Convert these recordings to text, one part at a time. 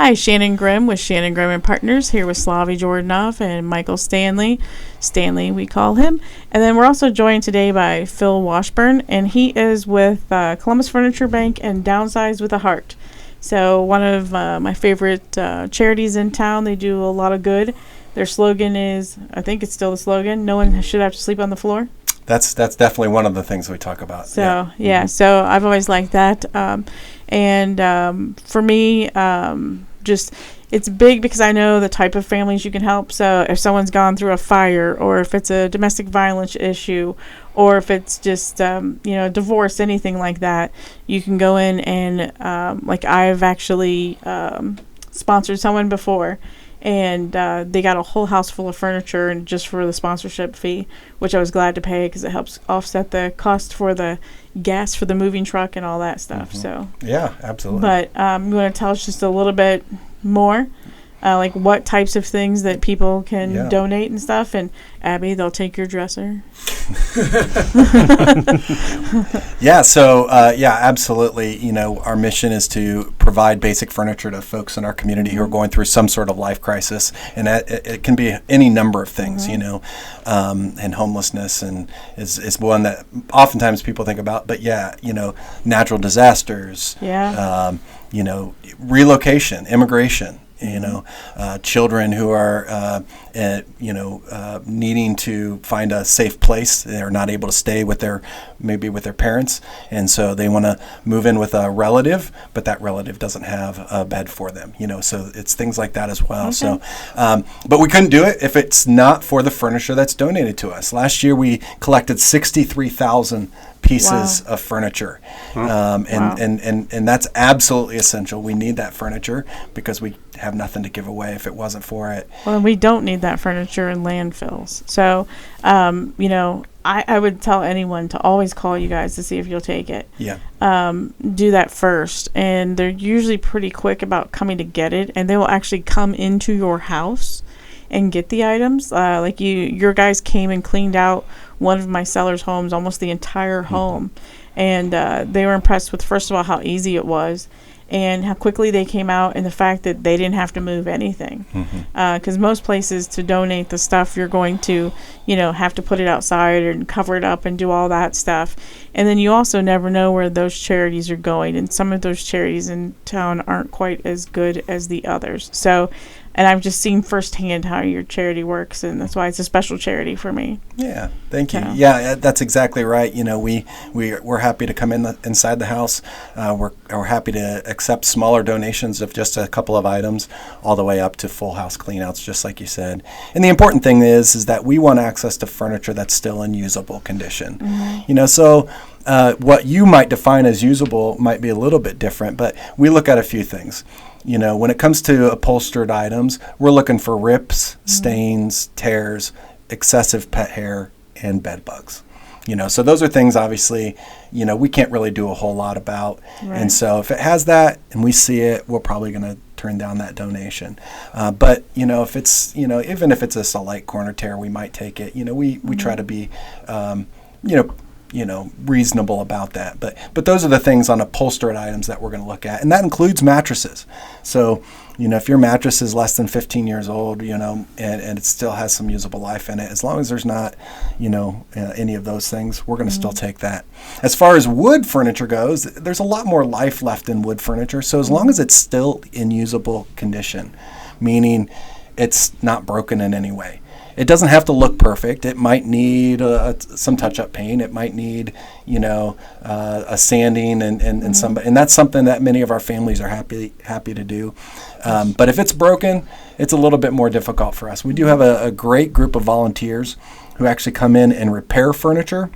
Hi, Shannon Grimm with Shannon Grimm and Partners, here with Slavi Jordanov and Michael Stanley. Stanley, we call him. And then we're also joined today by Phil Washburn, and he is with Columbus Furniture Bank and Downsize with a Heart. So one of my favorite charities in town. They do a lot of good. Their slogan is, I think it's still the slogan, no one should have to sleep on the floor. That's definitely one of the things we talk about. So, so I've always liked that. For me, just it's big because I know the type of families you can help. So if someone's gone through a fire, or if it's a domestic violence issue, or if it's just divorce, anything like that, you can go in and like I've actually sponsored someone before, and they got a whole house full of furniture, and just for the sponsorship fee, which I was glad to pay because it helps offset the cost for the gas for the moving truck and all that stuff. So yeah, absolutely. But you want to tell us just a little bit more, like what types of things that people can donate and stuff? And Abby, they'll take your dresser. Absolutely. Our mission is to provide basic furniture to folks in our community who are going through some sort of life crisis, and it can be any number of things, and homelessness and is one that oftentimes people think about. But natural disasters, relocation, immigration. Children who are, needing to find a safe place. They're not able to stay with their parents, and so they want to move in with a relative, but that relative doesn't have a bed for them. So it's things like that as well. Okay. So, but we couldn't do it if it's not for the furniture that's donated to us. Last year we collected 63,000 pieces of furniture, and that's absolutely essential. We need that furniture because we have nothing to give away if it wasn't for it. Well, we don't need that furniture in landfills. So, I would tell anyone to always call you guys to see if you'll take it. Yeah. Do that first, and they're usually pretty quick about coming to get it, and they will actually come into your house and get the items. Like your guys came and cleaned out one of my sellers' homes, almost the entire home, and they were impressed with, first of all, how easy it was, and how quickly they came out, and the fact that they didn't have to move anything. Because most places, to donate the stuff, you're going to have to put it outside and cover it up and do all that stuff, and then you also never know where those charities are going, and some of those charities in town aren't quite as good as the others. So, and I've just seen firsthand how your charity works, and that's why it's a special charity for me. Yeah, thank you. Yeah, that's exactly right. We're happy to come inside the house. We're happy to accept smaller donations of just a couple of items, all the way up to full house cleanouts, just like you said. And the important thing is that we want access to furniture that's still in usable condition. So what you might define as usable might be a little bit different, but we look at a few things. When it comes to upholstered items, we're looking for rips, stains, tears, excessive pet hair, and bed bugs. So those are things, obviously, we can't really do a whole lot about. Right. And so if it has that and we see it, we're probably going to turn down that donation. But, if it's, even if it's just a light corner tear, we might take it. We try to be, reasonable about that. But those are the things on upholstered items that we're going to look at. And that includes mattresses. So, if your mattress is less than 15 years old, and it still has some usable life in it, as long as there's not, any of those things, we're going to still take that. As far as wood furniture goes, there's a lot more life left in wood furniture. So as long as it's still in usable condition, meaning it's not broken in any way. It doesn't have to look perfect. It might need some touch-up paint. It might need, a sanding and that's something that many of our families are happy to do. But if it's broken, it's a little bit more difficult for us. We do have a great group of volunteers who actually come in and repair furniture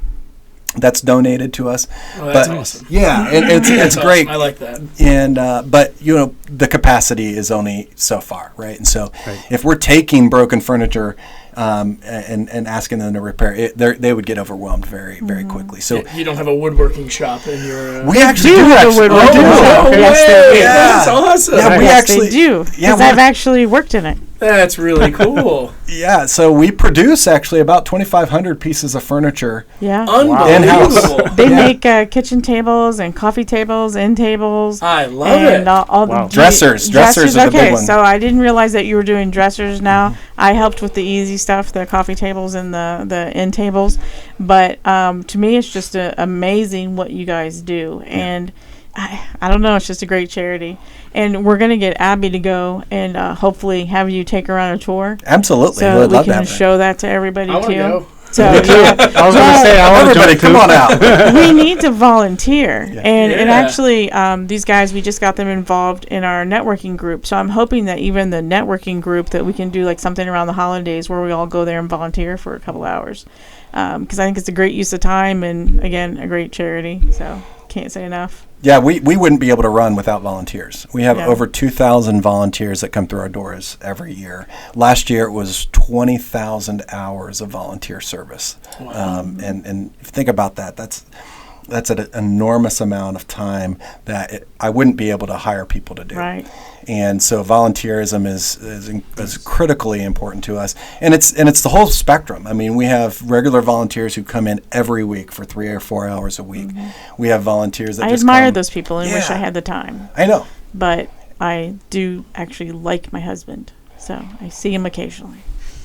that's donated to us. Oh, that's awesome. Yeah, it's great. Awesome. I like that. And but the capacity is only so far, right? And so if we're taking broken furniture and asking them to repair it, they would get overwhelmed very, very quickly. So you don't have a woodworking shop in your. We actually do have a woodworking shop. Yes, they do. That's awesome. Yeah, we actually do. Because I've actually worked in it. That's really cool. Yeah, so we produce actually about 2,500 pieces of furniture. Yeah. Unbelievable. They make kitchen tables and coffee tables, end tables. I love and it. All Wow. the Dressers are the big one. So I didn't realize that you were doing dressers now. I helped with the easy stuff, the coffee tables and the end tables. But to me, it's just amazing what you guys do. And I don't know, it's just a great charity. And we're going to get Abby to go and hopefully have you take her on a tour. Absolutely. So We'd we love to can have that. show that to everybody I want to too. go. So yeah. I was going to say, I want to Everybody, come on out. We need to volunteer. And Yeah. actually, these guys, we just got them involved in our networking group. So I'm hoping that even the networking group, that we can do like something around the holidays where we all go there and volunteer for a couple hours. Because I think it's a great use of time and, again, a great charity. So can't say enough. Yeah, we wouldn't be able to run without volunteers. We have Yeah. over 2,000 volunteers that come through our doors every year. Last year it was 20,000 hours of volunteer service. Wow. And if you think about that, that's an enormous amount of time that I wouldn't be able to hire people to do. Right. And so volunteerism is critically important to us, and it's the whole spectrum. I mean, we have regular volunteers who come in every week for 3 or 4 hours a week. We have volunteers that I just admire come. those people and wish Yeah. I had the time. I know. But I do actually like my husband. So I see him occasionally.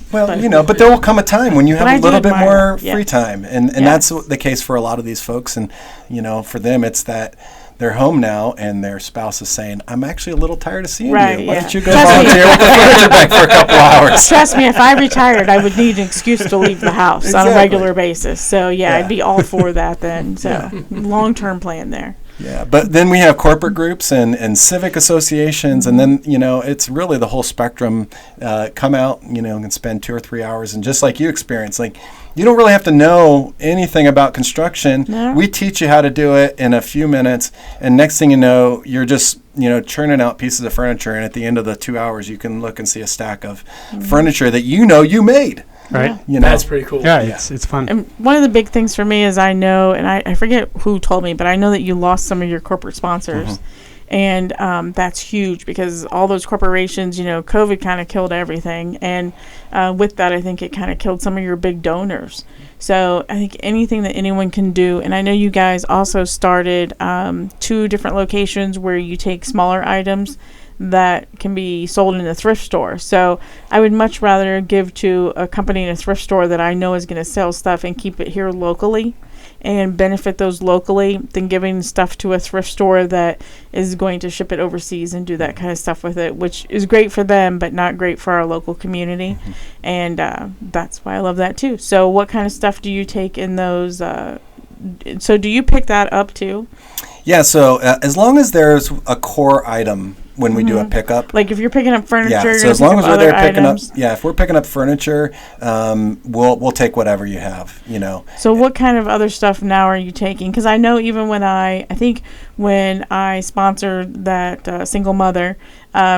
Well, But- but there will come a time when you have I a do little bit admire more them, yeah. free time, and Yes. that's the case for a lot of these folks. And for them, it's that they're home now, and their spouse is saying, "I'm actually a little tired of seeing Right, you. Why yeah. don't you go Trust me. volunteer with the furniture bank for a couple hours?" Trust me, if I retired, I would need an excuse to leave the house on a Exactly. regular basis. So, yeah, Yeah. I'd be all for that then. So, long-term plan there. Yeah, but then we have corporate groups and civic associations, and then it's really the whole spectrum. Come out, and spend 2 or 3 hours, and just like you experience, like you don't really have to know anything about construction. No. We teach you how to do it in a few minutes, and next thing you know, you're just churning out pieces of furniture, and at the end of the 2 hours, you can look and see a stack of furniture that you made. Right? That's pretty cool. Yeah, it's fun. And one of the big things for me is I know, and I forget who told me, but I know that you lost some of your corporate sponsors. And that's huge because all those corporations, COVID kind of killed everything. And with that, I think it kind of killed some of your big donors. So I think anything that anyone can do, and I know you guys also started 2 different locations where you take smaller items that can be sold in a thrift store. So I would much rather give to a company in a thrift store that I know is going to sell stuff and keep it here locally and benefit those locally than giving stuff to a thrift store that is going to ship it overseas and do that kind of stuff with it, which is great for them but not great for our local community. And that's why I love that too. So what kind of stuff do you take in those? So do you pick that up too? Yeah, so as long as there's a core item when we do a pickup. Like if you're picking up furniture, Yeah, you're so gonna as long pick as up we're there other picking items. up, if we're picking up furniture, we'll take whatever you have, So what kind of other stuff now are you taking? Because I know even when I think when I sponsored that single mother,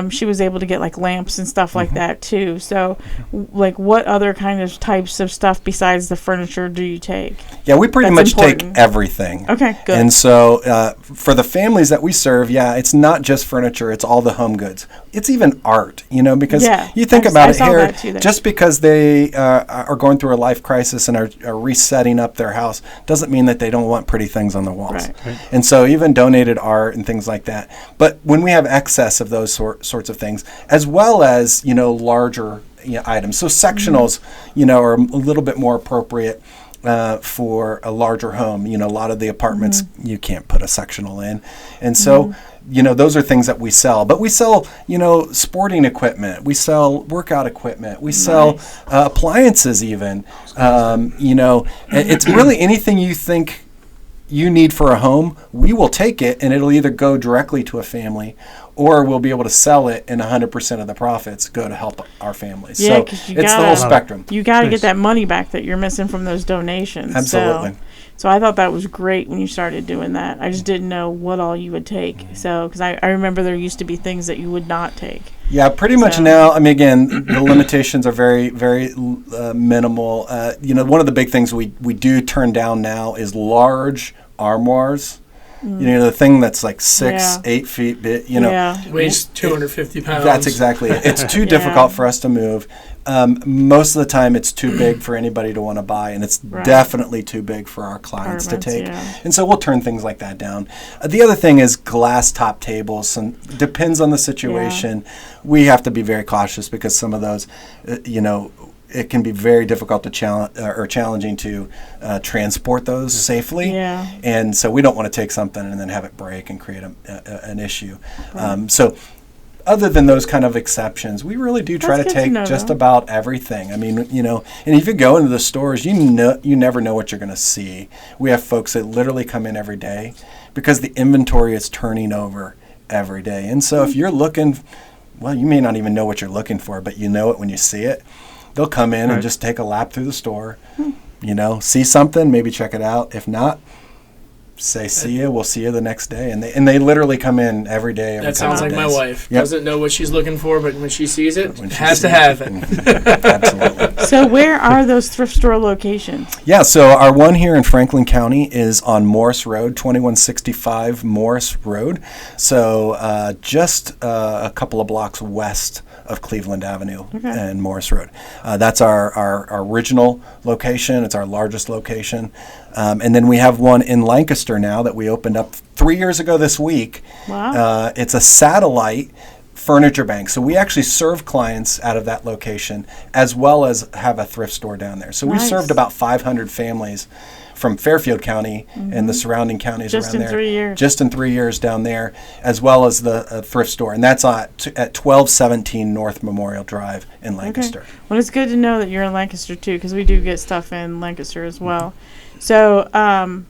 she was able to get like lamps and stuff like that too. So like what other kind of types of stuff besides the furniture do you take? Yeah, we pretty That's much take important. everything. Okay, good. And so for the families that we serve, it's not just furniture, it's all the home goods. It's even art, because Yeah, you think I about it saw here, that too there. just because they are going through a life crisis and are resetting up their house doesn't mean that they don't want pretty things on the walls. Right. And so even donated art and things like that. But when we have excess of those sorts of things, as well as, larger items. So sectionals, are a little bit more appropriate for a larger home. A lot of the apartments you can't put a sectional in. And so, those are things that we sell. But we sell, sporting equipment. We sell workout equipment. We sell appliances even. It's really anything you think you need for a home, we will take it, and it'll either go directly to a family or we'll be able to sell it, and 100% of the profits go to help our families. Yeah, So 'cause you it's the gotta- whole spectrum. You got to Nice. get that money back that you're missing from those donations. Absolutely. So I thought that was great when you started doing that. I just didn't know what all you would take. So, because I remember there used to be things that you would not take. Yeah, pretty much So- now. I mean, again, the limitations are very, very minimal. One of the big things we do turn down now is large armoires. the thing that's like 6, Yeah. 8 feet, Weighs 250 pounds. That's exactly it. It's too difficult for us to move. Most of the time, it's too big for anybody to want to buy, and it's definitely too big for our clients to take. Yeah. And so we'll turn things like that down. The other thing is glass top tables, and depends on the situation. We have to be very cautious because some of those, it can be very difficult to challenging to transport those safely. Yeah. And so we don't want to take something and then have it break and create an issue. Right. So other than those kind of exceptions, we really do try to That's good take to know, just though. about everything. I mean, and if you go into the stores, you never know what you're going to see. We have folks that literally come in every day because the inventory is turning over every day. And so if you're looking, well, you may not even know what you're looking for, but you know it when you see it. They'll come in and just take a lap through the store, see something, maybe check it out. If not, say see you. We'll see you the next day, and they literally come in every day. That sounds like my wife. Yep. Doesn't know what she's looking for, but when she sees it, When she has to sees have it. it. Absolutely. So where are those thrift store locations? Yeah, so our one here in Franklin County is on Morris Road, 2165 Morris Road. So just a couple of blocks west of Cleveland Avenue and Morris Road. That's our original location. It's our largest location. And then we have one in Lancaster now that we opened up 3 years ago this week. Wow. It's a satellite furniture bank. So we actually serve clients out of that location as well as have a thrift store down there. So we Nice. served about 500 families from Fairfield County and the surrounding counties Just around in there. 3 years. Just in 3 years down there, as well as the thrift store. And that's at 1217 North Memorial Drive in Lancaster. Okay. Well, it's good to know that you're in Lancaster too, because we do get stuff in Lancaster as well. So, and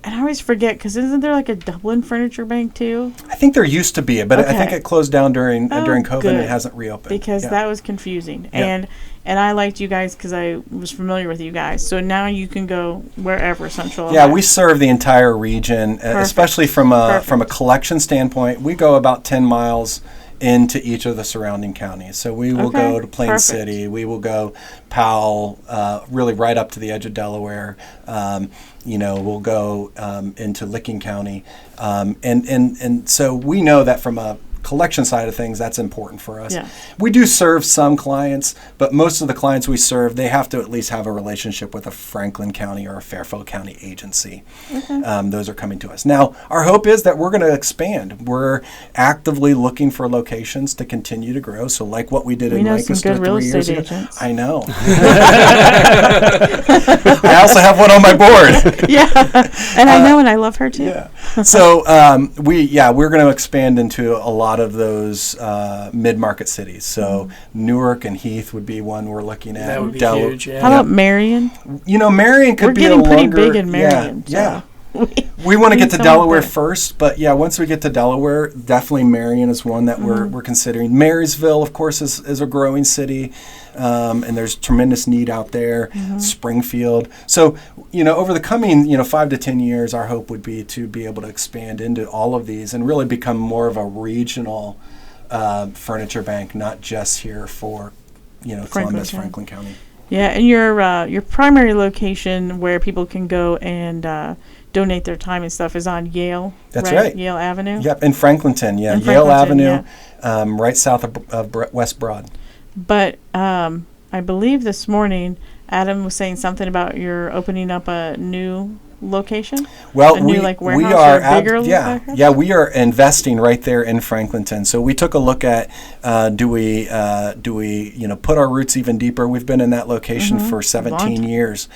I always forget, because isn't there like a Dublin Furniture Bank too? I think there used to be, but I think Okay. it closed down during COVID good. and it hasn't reopened. Because Yeah. that was confusing. Yeah. And I liked you guys because I was familiar with you guys. So now you can go wherever Central. Yeah, Ohio. we serve the entire region, especially from a collection standpoint. We go about 10 miles into each of the surrounding counties. So we will Okay, go to Plain perfect. City. We will go Powell, really right up to the edge of Delaware. We'll go into Licking County. And so we know that from a collection side of things, that's important for us. Yeah. We do serve some clients, but most of the clients we serve, they have to at least have a relationship with a Franklin County or a Fairfield County agency. Those are coming to us. Now, our hope is that we're going to expand. We're actively looking for locations to continue to grow. So like what we did We in know some Lancaster good real 3 years estate ago. agents. I know. I also have one on my board. Yeah. And I know, and I love her too. Yeah. So we're going to expand into a lot of those mid-market cities. So Newark and Heath would be one we're looking at. That would be Del- huge, yeah. How about Marion? Marion could We're be getting a pretty longer, big in Marion. Yeah. so We want to need get to someone Delaware there. first, but once we get to Delaware, definitely Marion is one that we're considering. Marysville, of course, is a growing city, and there's tremendous need out there. Springfield. So, over the coming 5 to 10 years, our hope would be to be able to expand into all of these and really become more of a regional furniture bank, not just here for Columbus, County. Franklin County. Yeah, and your primary location where people can go and donate their time and stuff is on Yale. That's right. Yale Avenue. Yep, in Franklinton, In Yale Franklinton, Avenue, right south of West Broad. But I believe this morning Adam was saying something about you're opening up a new location. Well, a new, we warehouse are or a bigger warehouse? we are investing right there in Franklinton. So we took a look at do we put our roots even deeper? We've been in that location for 17 years.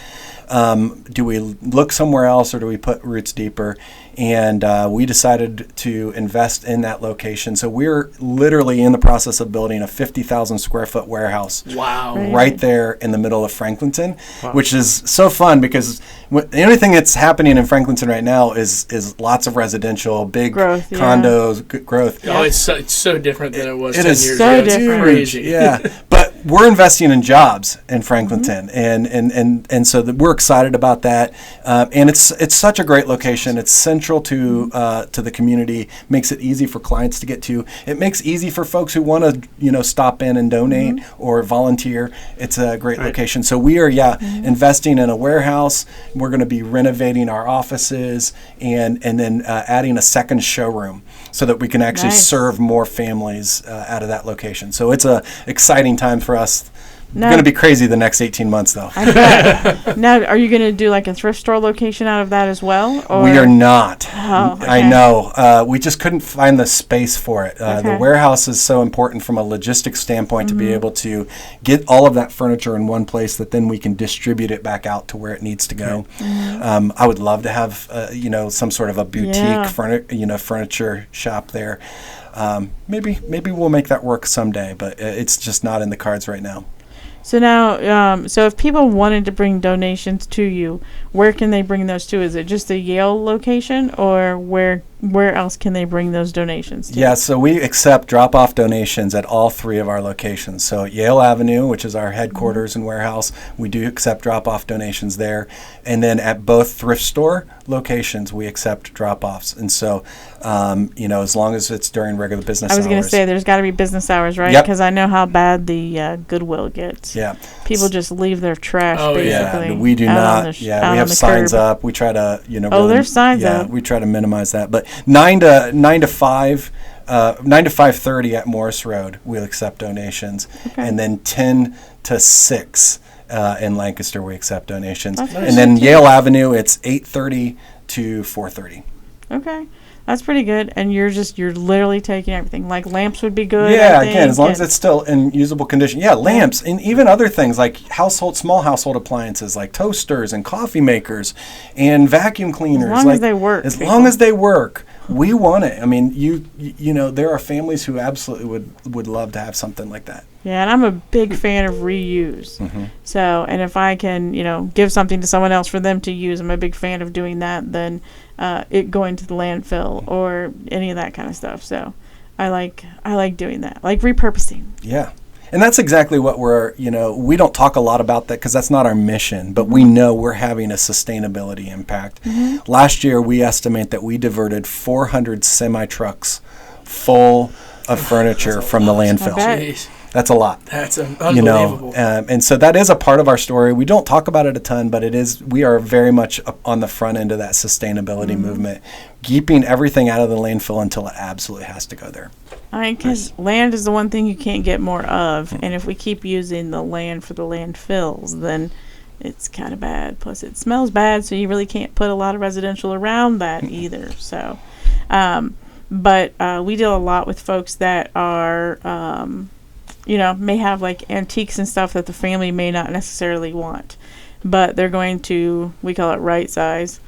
Do we look somewhere else or do we put roots deeper? And we decided to invest in that location. So we're literally in the process of building a 50,000 square foot warehouse. Wow. Right there in the middle of Franklinton, which is so fun because the only thing that's happening in Franklinton right now is lots of residential, big Growth, yeah. condos, growth. Oh, it's so different than it was It 10 is years so ago. It's different. crazy. Yeah, but we're investing in jobs in Franklinton, and so we're excited about that. And it's such a great location. It's central to the community. Makes it easy for clients to get to. It makes it easy for folks who want to stop in and donate or volunteer. It's a great location. So we are investing in a warehouse. We're going to be renovating our offices and then adding a second showroom so that we can actually serve more families out of that location. So it's a exciting time for us. No. Going to be crazy the next 18 months, though. I bet. Now, are you going to do like a thrift store location out of that as well? Or? We are not. Oh, okay. I know. We just couldn't find the space for it. The warehouse is so important from a logistics standpoint to be able to get all of that furniture in one place that then we can distribute it back out to where it needs to go. I would love to have some sort of a boutique furniture shop there. Maybe we'll make that work someday, but it's just not in the cards right now. So now, so if people wanted to bring donations to you, where can they bring those to? Is it just the Yale location, or where else can they bring those donations to? Yeah, so we accept drop-off donations at all 3 of our locations. So at Yale Avenue, which is our headquarters and warehouse, we do accept drop-off donations there. And then at both thrift store locations, we accept drop-offs. And so, as long as it's during regular business hours. I was going to say, there's got to be business hours, right? Yep. Because I know how bad the Goodwill gets. Yeah. People just leave their trash, basically. Yeah, we do not. We have signs curb. up. We try to, there's signs up. Yeah, we try to minimize that. But 9 to 5, 9 to 5:30 at Morris Road, we'll accept donations, and then 10 to 6 in Lancaster, we accept donations, and then Yale Avenue, it's 8:30 to 4:30. Okay. That's pretty good. And you're literally taking everything. Like lamps would be good. Yeah, again, as long as it's still in usable condition. Yeah, lamps and even other things like small household appliances like toasters and coffee makers and vacuum cleaners. As long as they work. As long as they work. We want it. I mean, you know, there are families who absolutely would love to have something like that. Yeah, and I'm a big fan of reuse. So, and if I can, give something to someone else for them to use, I'm a big fan of doing that than it going to the landfill or any of that kind of stuff. So, I like doing that, like repurposing. Yeah. And that's exactly what we don't talk a lot about that because that's not our mission, but we know we're having a sustainability impact. Last year, we estimate that we diverted 400 semi-trucks full of furniture from the landfill. Jeez. That's a lot. That's unbelievable. And so that is a part of our story. We don't talk about it a ton, but we are very much on the front end of that sustainability movement, keeping everything out of the landfill until it absolutely has to go there. Because land is the one thing you can't get more of, and if we keep using the land for the landfills, then it's kind of bad. Plus, it smells bad, so you really can't put a lot of residential around that either. So, but we deal a lot with folks that are, may have like antiques and stuff that the family may not necessarily want, but they're going to, we call it right size.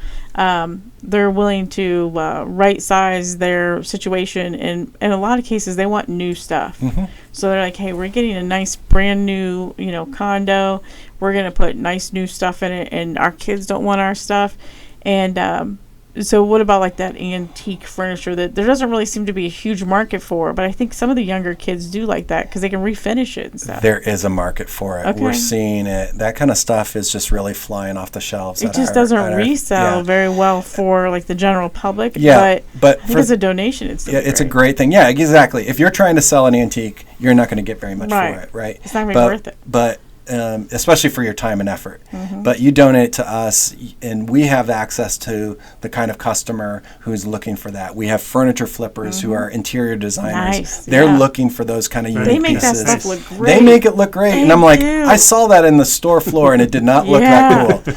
They're willing to right size their situation, and in a lot of cases they want new stuff. So they're like, hey, we're getting a nice brand new condo, we're going to put nice new stuff in it, and our kids don't want our stuff. And so what about like that antique furniture that there doesn't really seem to be a huge market for, but I think some of the younger kids do like that because they can refinish it and stuff. There is a market for it. Okay. We're seeing it. That kind of stuff is just really flying off the shelves. It just doesn't resell very well for like the general public. Yeah, but I think as a donation, it's a great thing. Yeah, exactly. If you're trying to sell an antique, you're not going to get very much for it, right? It's not going to be worth it. But especially for your time and effort. But you donate to us, and we have access to the kind of customer who's looking for that. We have furniture flippers who are interior designers. Nice. They're looking for those kind of unique pieces. They make that stuff look great. They make it look great. And I'm like, I saw that in the store floor, and it did not look that cool.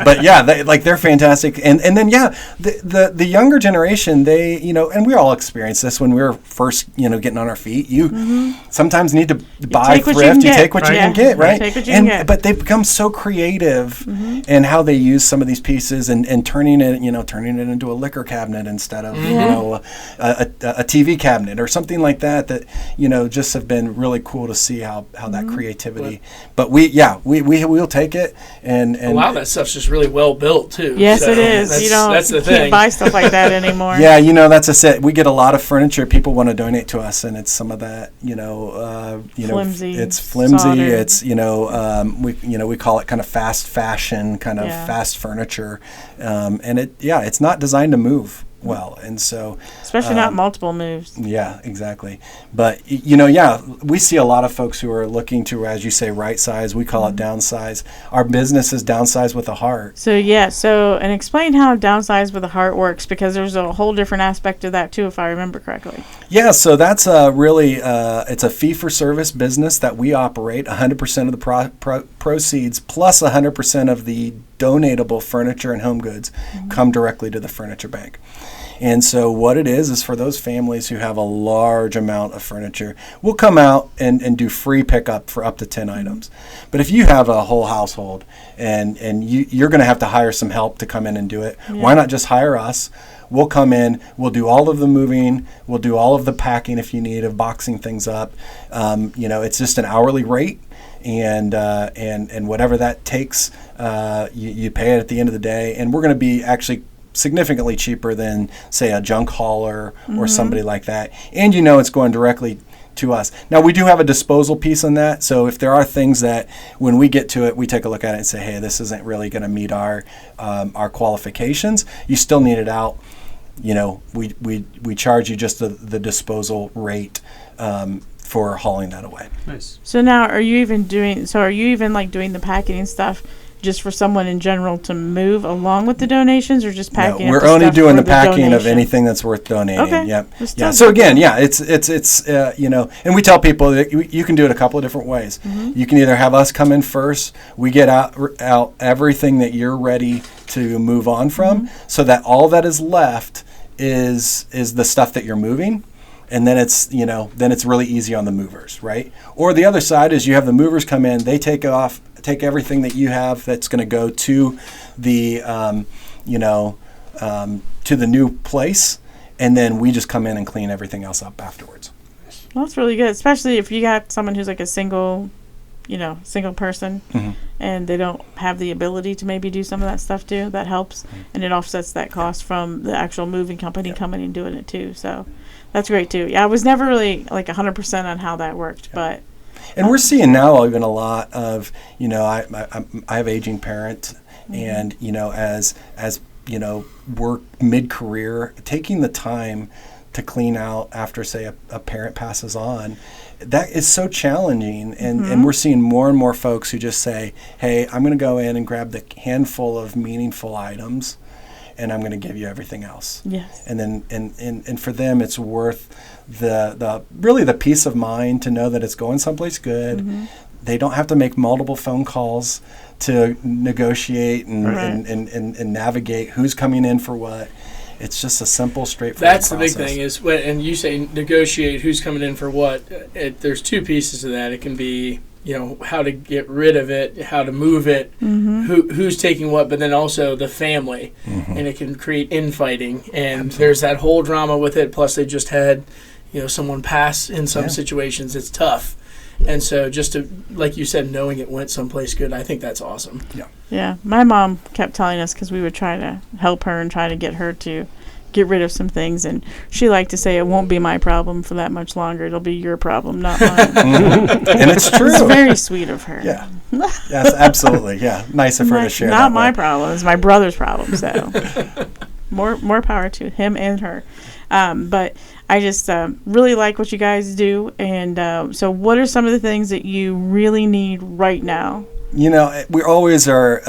But yeah, they're fantastic. And then, the younger generation, they, and we all experienced this when we were first, getting on our feet. You sometimes need to buy thrift. You take what you can can get, right? Take what you can get. But they've become so creative in how they use some of these pieces and turning it into a liquor cabinet instead of a TV cabinet or something like that just have been really cool to see how that creativity. But we'll take it and a lot of that stuff's just really well built too. Yes, it is. That's the thing. Can't buy stuff like that anymore. Yeah, that's a set. We get a lot of furniture people want to donate to us, and it's some of that, flimsy. It's flimsy. Soldered. It's we call it kind of fast fashion, kind of fast furniture, and it's not designed to move well, and so especially not multiple moves. Yeah, exactly. But we see a lot of folks who are looking to, as you say, right size. We call it downsize. Our business is downsize with a heart. So and explain how downsize with a heart works, because there's a whole different aspect of that too, if I remember correctly. Yeah, so that's it's a fee for service business that we operate. 100% of the proceeds plus 100% of the donatable furniture and home goods come directly to the furniture bank. And so what it is for those families who have a large amount of furniture, we'll come out and do free pickup for up to 10 items. But if you have a whole household and you're going to have to hire some help to come in and do it, why not just hire us? We'll come in, we'll do all of the moving, we'll do all of the packing if you need, of boxing things up. It's just an hourly rate. And whatever that takes, you pay it at the end of the day. And we're going to be actually significantly cheaper than, say, a junk hauler or somebody like that. And it's going directly to us. Now, we do have a disposal piece on that. So if there are things that when we get to it, we take a look at it and say, hey, this isn't really going to meet our qualifications, you still need it out. We charge you just the disposal rate for hauling that away. Nice. So now, are you even doing like doing the packing and stuff just for someone in general to move along with the donations, or just packing? No, we're only doing the packing of anything that's worth donating. Okay. Yep. Yeah. So again, it's and we tell people that you can do it a couple of different ways. You can either have us come in first, we get out everything that you're ready to move on from, so that all that is left is the stuff that you're moving. And then it's really easy on the movers, right? Or the other side is you have the movers come in, they take everything that you have that's going to go to the to the new place, and then we just come in and clean everything else up afterwards. Well, that's really good, especially if you got someone who's like a single person, and they don't have the ability to maybe do some of that stuff too. That helps, and it offsets that cost from the actual moving company coming and doing it too. So that's great too. Yeah, I was never really like 100% on how that worked, but. And we're seeing now even a lot of, I have aging parents, and as we're mid-career, taking the time to clean out after, say, a parent passes on, that is so challenging. And we're seeing more and more folks who just say, hey, I'm going to go in and grab the handful of meaningful items, and I'm going to give you everything else. Yes. And then and for them, it's worth the peace of mind to know that it's going someplace good. They don't have to make multiple phone calls to negotiate and navigate who's coming in for what. It's just a simple, straightforward That's process. The big thing is, and you say negotiate who's coming in for what. There's two pieces of that. It can be, how to get rid of it, how to move it, who's taking what, but then also the family. And it can create infighting. And there's that whole drama with it. Plus, they just had, someone pass in some situations. It's tough. And so just to, like you said, knowing it went someplace good, I think that's awesome. Yeah. My mom kept telling us, because we would try to help her and try to get her to get rid of some things, and she liked to say, it won't be my problem for that much longer. It'll be your problem, not mine. And it's true. It's very sweet of her. Yeah. Yes, absolutely. Yeah. Nice of her to share that. Not my problem. It's my brother's problem. So more power to him and her. But I just really like what you guys do. And so what are some of the things that you really need right now? We always are,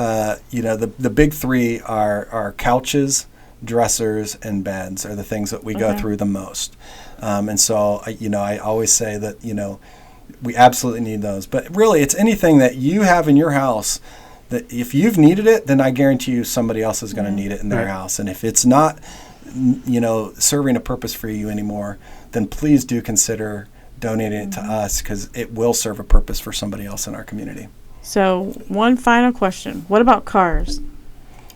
the big three are couches, dressers, and beds are the things that we go through the most. And so, I always say that, we absolutely need those. But really, it's anything that you have in your house that if you've needed it, then I guarantee you somebody else is going to need it in their house. And if it's not, serving a purpose for you anymore, then please do consider donating it to us because it will serve a purpose for somebody else in our community. So, one final question. What about cars?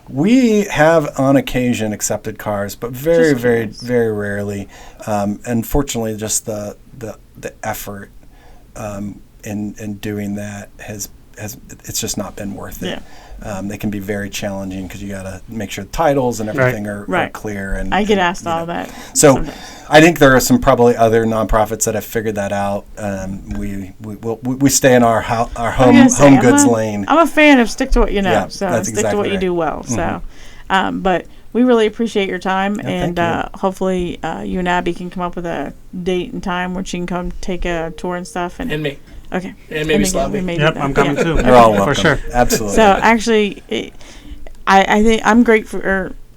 We have on occasion accepted cars, but very, Just very, curious. very rarely. Unfortunately, just the effort in doing that has it's just not been worth it. They can be very challenging because you got to make sure the titles and everything are clear. And I get asked you all know. that. So sometimes. I think there are some probably other nonprofits that have figured that out. We stay in our home goods lane. I'm a fan of stick to what you know. Yeah, so that's stick to exactly what you right. do well. So, but we really appreciate your time, thank and hopefully you and Abby can come up with a date and time where she can come take a tour and stuff. And me. Okay. And maybe again, Sloppy. we may do Yep, that. I'm coming Yeah. too. You're all welcome. For sure. Absolutely. So actually, I think I'm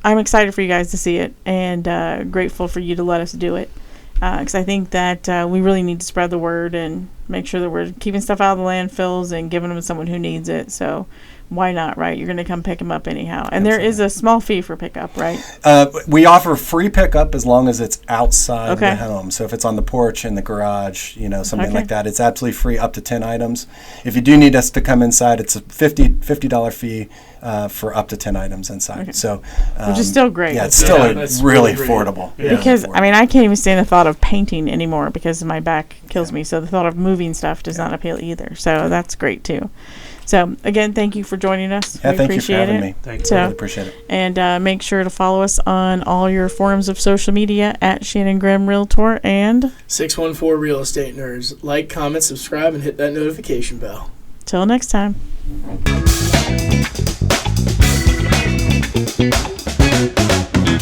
I'm excited for you guys to see it, and grateful for you to let us do it, because I think that we really need to spread the word and make sure that we're keeping stuff out of the landfills and giving them to someone who needs it. So why not, right? You're going to come pick them up anyhow. And there is a small fee for pickup, right? We offer free pickup as long as it's outside Okay. the home. So if it's on the porch, in the garage, something Okay. like that, it's absolutely free up to 10 items. If you do need us to come inside, it's a $50 fee for up to 10 items inside. Okay. So, Which is still great. Yeah, it's still that's really really great. affordable. Yeah. Because, I mean, I can't even stand the thought of painting anymore because my back kills me. So the thought of moving stuff does not appeal either. So that's great, too. So, again, thank you for joining us. Yeah, we thank you for appreciate having it. me. Thank you. So- Really appreciate it. And make sure to follow us on all your forums of social media at Shannon Grimm Realtor. And 614 Real Estate Nerds. Like, comment, subscribe, and hit that notification bell. till next time.